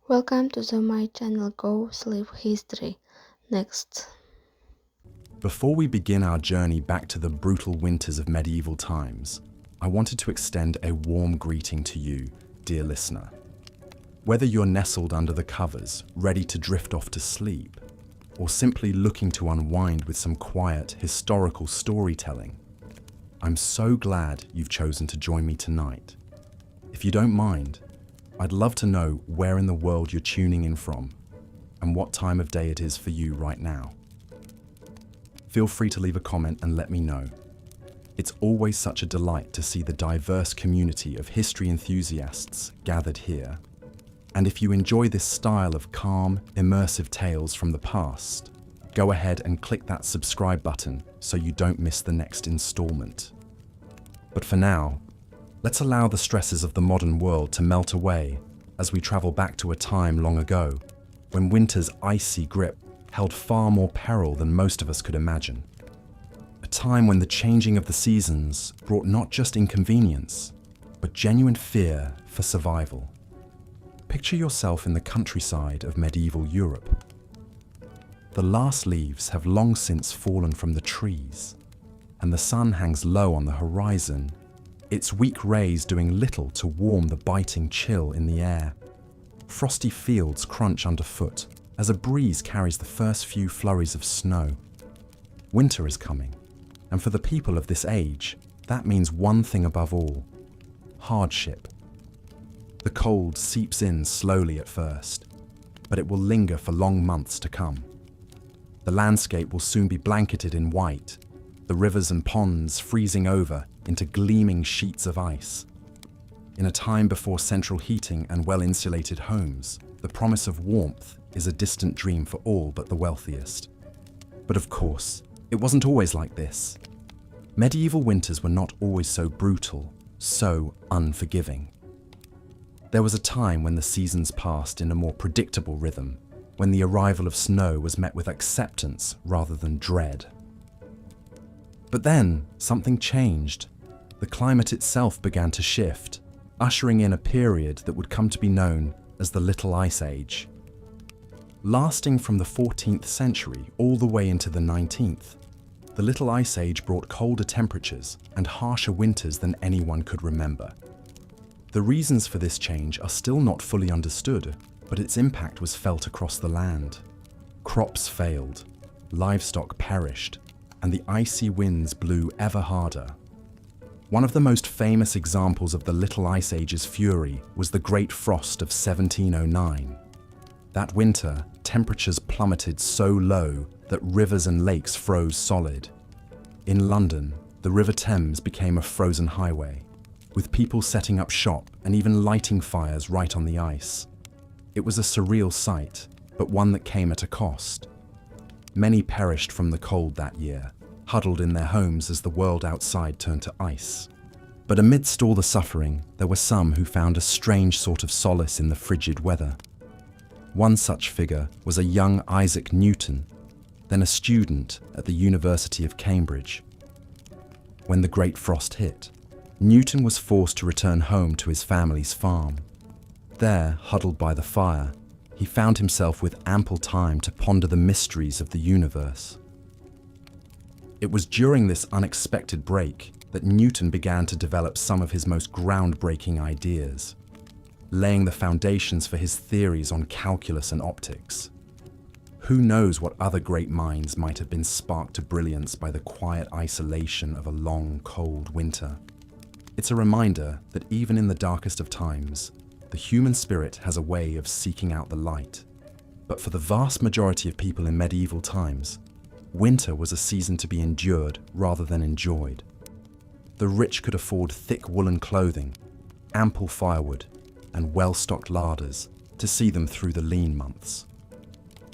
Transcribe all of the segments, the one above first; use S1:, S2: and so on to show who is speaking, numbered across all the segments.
S1: Welcome to my channel Go Sleep History. Next.
S2: Before we begin our journey back to the brutal winters of medieval times, I wanted to extend a warm greeting to you, dear listener. Whether you're nestled under the covers, ready to drift off to sleep, or simply looking to unwind with some quiet, historical storytelling, I'm so glad you've chosen to join me tonight. If you don't mind, I'd love to know where in the world you're tuning in from and what time of day it is for you right now. Feel free to leave a comment and let me know. It's always such a delight to see the diverse community of history enthusiasts gathered here. And if you enjoy this style of calm, immersive tales from the past, go ahead and click that subscribe button so you don't miss the next installment. But for now, let's allow the stresses of the modern world to melt away as we travel back to a time long ago when winter's icy grip held far more peril than most of us could imagine. A time when the changing of the seasons brought not just inconvenience, but genuine fear for survival. Picture yourself in the countryside of medieval Europe. The last leaves have long since fallen from the trees, and the sun hangs low on the horizon, its weak rays doing little to warm the biting chill in the air. Frosty fields crunch underfoot as a breeze carries the first few flurries of snow. Winter is coming, and for the people of this age, that means one thing above all: hardship. The cold seeps in slowly at first, but it will linger for long months to come. The landscape will soon be blanketed in white, the rivers and ponds freezing over into gleaming sheets of ice. In a time before central heating and well-insulated homes, the promise of warmth is a distant dream for all but the wealthiest. But of course, it wasn't always like this. Medieval winters were not always so brutal, so unforgiving. There was a time when the seasons passed in a more predictable rhythm, when the arrival of snow was met with acceptance rather than dread. But then, something changed. The climate itself began to shift, ushering in a period that would come to be known as the Little Ice Age. Lasting from the 14th century all the way into the 19th, the Little Ice Age brought colder temperatures and harsher winters than anyone could remember. The reasons for this change are still not fully understood, but its impact was felt across the land. Crops failed, livestock perished, and the icy winds blew ever harder. One of the most famous examples of the Little Ice Age's fury was the Great Frost of 1709. That winter, temperatures plummeted so low that rivers and lakes froze solid. In London, the River Thames became a frozen highway, with people setting up shop and even lighting fires right on the ice. It was a surreal sight, but one that came at a cost. Many perished from the cold that year, huddled in their homes as the world outside turned to ice. But amidst all the suffering, there were some who found a strange sort of solace in the frigid weather. One such figure was a young Isaac Newton, then a student at the University of Cambridge. When the Great Frost hit, Newton was forced to return home to his family's farm. There, huddled by the fire, he found himself with ample time to ponder the mysteries of the universe. It was during this unexpected break that Newton began to develop some of his most groundbreaking ideas, laying the foundations for his theories on calculus and optics. Who knows what other great minds might have been sparked to brilliance by the quiet isolation of a long, cold winter. It's a reminder that even in the darkest of times, the human spirit has a way of seeking out the light. But for the vast majority of people in medieval times, winter was a season to be endured rather than enjoyed. The rich could afford thick woolen clothing, ample firewood, and well-stocked larders to see them through the lean months.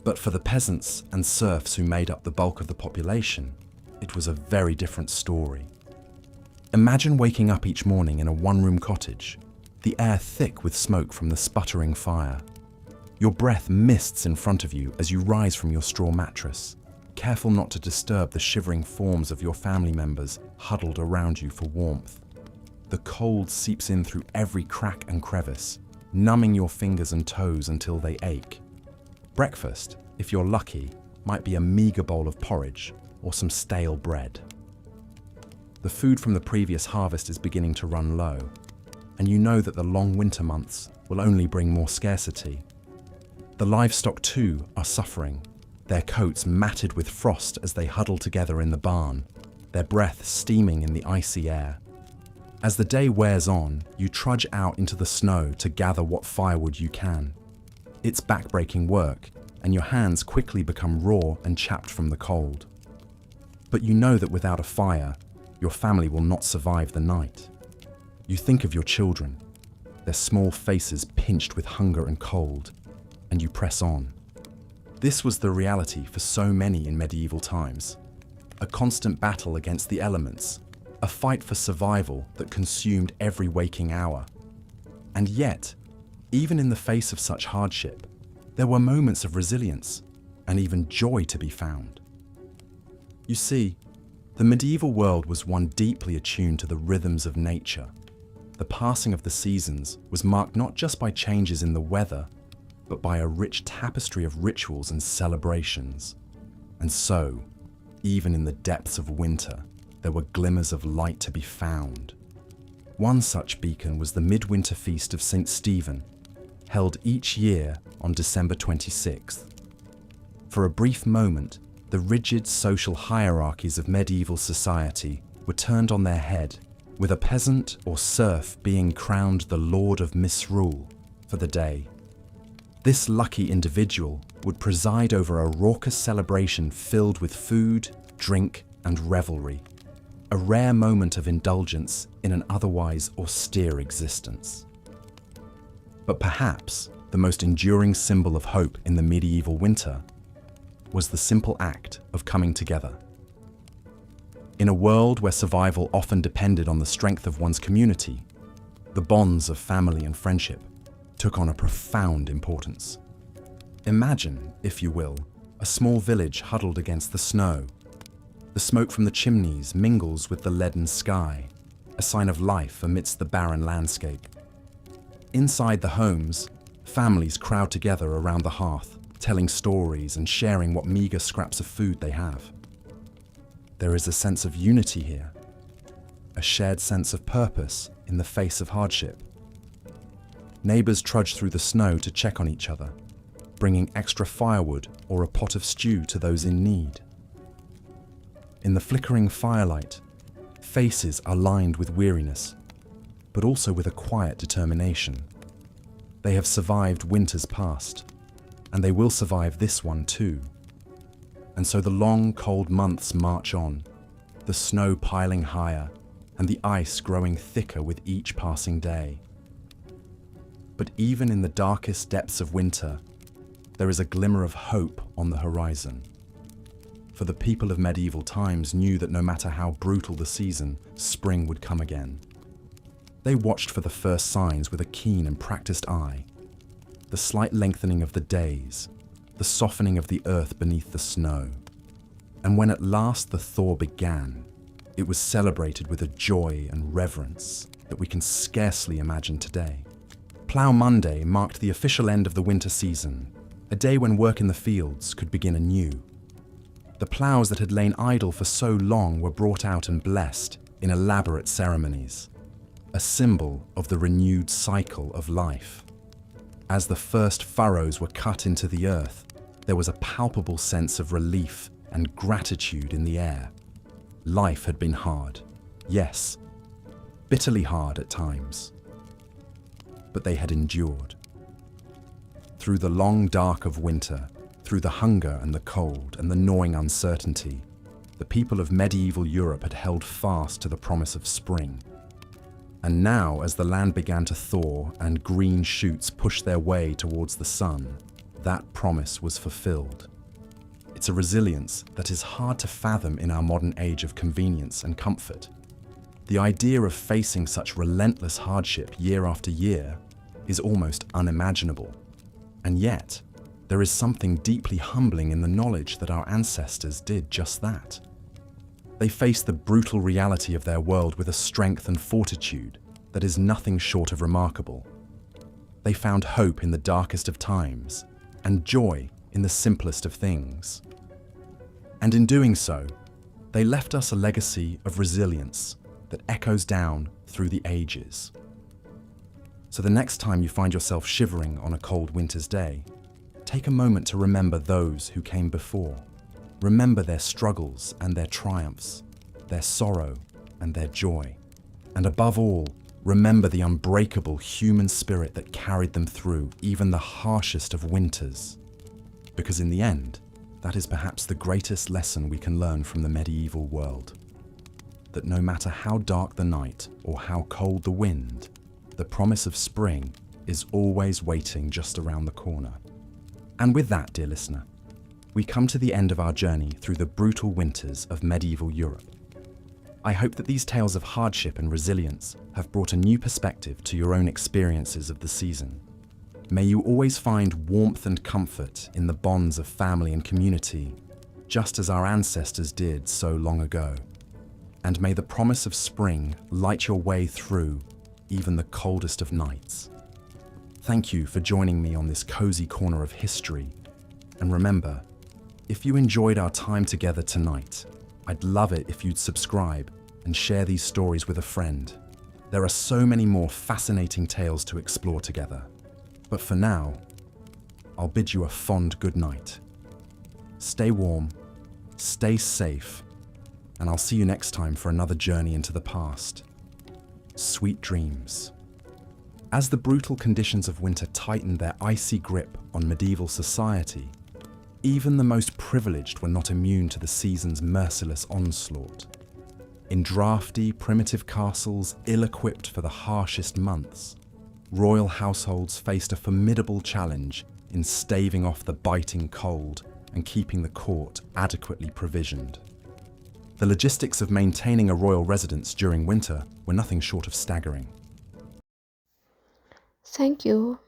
S2: But for the peasants and serfs who made up the bulk of the population, it was a very different story. Imagine waking up each morning in a one-room cottage, the air thick with smoke from the sputtering fire. Your breath mists in front of you as you rise from your straw mattress, careful not to disturb the shivering forms of your family members huddled around you for warmth. The cold seeps in through every crack and crevice, numbing your fingers and toes until they ache. Breakfast, if you're lucky, might be a meager bowl of porridge or some stale bread. The food from the previous harvest is beginning to run low, and you know that the long winter months will only bring more scarcity. The livestock too are suffering, their coats matted with frost as they huddle together in the barn, their breath steaming in the icy air. As the day wears on, you trudge out into the snow to gather what firewood you can. It's backbreaking work, and your hands quickly become raw and chapped from the cold. But you know that without a fire, your family will not survive the night. You think of your children, their small faces pinched with hunger and cold, and you press on. This was the reality for so many in medieval times. A constant battle against the elements, a fight for survival that consumed every waking hour. And yet, even in the face of such hardship, there were moments of resilience and even joy to be found. You see, the medieval world was one deeply attuned to the rhythms of nature. The passing of the seasons was marked not just by changes in the weather, but by a rich tapestry of rituals and celebrations. And so, even in the depths of winter, there were glimmers of light to be found. One such beacon was the midwinter feast of St. Stephen, held each year on December 26th. For a brief moment, the rigid social hierarchies of medieval society were turned on their head, with a peasant or serf being crowned the Lord of Misrule for the day. This lucky individual would preside over a raucous celebration filled with food, drink, and revelry, a rare moment of indulgence in an otherwise austere existence. But perhaps the most enduring symbol of hope in the medieval winter was the simple act of coming together. In a world where survival often depended on the strength of one's community, the bonds of family and friendship took on a profound importance. Imagine, if you will, a small village huddled against the snow. The smoke from the chimneys mingles with the leaden sky, a sign of life amidst the barren landscape. Inside the homes, families crowd together around the hearth, telling stories and sharing what meager scraps of food they have. There is a sense of unity here, a shared sense of purpose in the face of hardship. Neighbors trudge through the snow to check on each other, bringing extra firewood or a pot of stew to those in need. In the flickering firelight, faces are lined with weariness, but also with a quiet determination. They have survived winters past, and they will survive this one too. And so the long, cold months march on, the snow piling higher and the ice growing thicker with each passing day. But even in the darkest depths of winter, there is a glimmer of hope on the horizon. For the people of medieval times knew that no matter how brutal the season, spring would come again. They watched for the first signs with a keen and practiced eye. The slight lengthening of the days, the softening of the earth beneath the snow. And when at last the thaw began, it was celebrated with a joy and reverence that we can scarcely imagine today. Plough Monday marked the official end of the winter season, a day when work in the fields could begin anew. The ploughs that had lain idle for so long were brought out and blessed in elaborate ceremonies, a symbol of the renewed cycle of life. As the first furrows were cut into the earth, there was a palpable sense of relief and gratitude in the air. Life had been hard, yes, bitterly hard at times, but they had endured. Through the long dark of winter, through the hunger and the cold and the gnawing uncertainty, the people of medieval Europe had held fast to the promise of spring. And now, as the land began to thaw and green shoots pushed their way towards the sun, that promise was fulfilled. It's a resilience that is hard to fathom in our modern age of convenience and comfort. The idea of facing such relentless hardship year after year is almost unimaginable. And yet, there is something deeply humbling in the knowledge that our ancestors did just that. They faced the brutal reality of their world with a strength and fortitude that is nothing short of remarkable. They found hope in the darkest of times and joy in the simplest of things. And in doing so, they left us a legacy of resilience that echoes down through the ages. So the next time you find yourself shivering on a cold winter's day, take a moment to remember those who came before. Remember their struggles and their triumphs, their sorrow and their joy. And above all, remember the unbreakable human spirit that carried them through even the harshest of winters. Because in the end, that is perhaps the greatest lesson we can learn from the medieval world. That no matter how dark the night or how cold the wind, the promise of spring is always waiting just around the corner. And with that, dear listener, we come to the end of our journey through the brutal winters of medieval Europe. I hope that these tales of hardship and resilience have brought a new perspective to your own experiences of the season. May you always find warmth and comfort in the bonds of family and community, just as our ancestors did so long ago. And may the promise of spring light your way through even the coldest of nights. Thank you for joining me on this cozy corner of history. And remember, if you enjoyed our time together tonight, I'd love it if you'd subscribe and share these stories with a friend. There are so many more fascinating tales to explore together. But for now, I'll bid you a fond good night. Stay warm, stay safe, and I'll see you next time for another journey into the past. Sweet dreams. As the brutal conditions of winter tightened their icy grip on medieval society, even the most privileged were not immune to the season's merciless onslaught. In drafty, primitive castles ill-equipped for the harshest months, royal households faced a formidable challenge in staving off the biting cold and keeping the court adequately provisioned. The logistics of maintaining a royal residence during winter were nothing short of staggering.
S1: Thank you.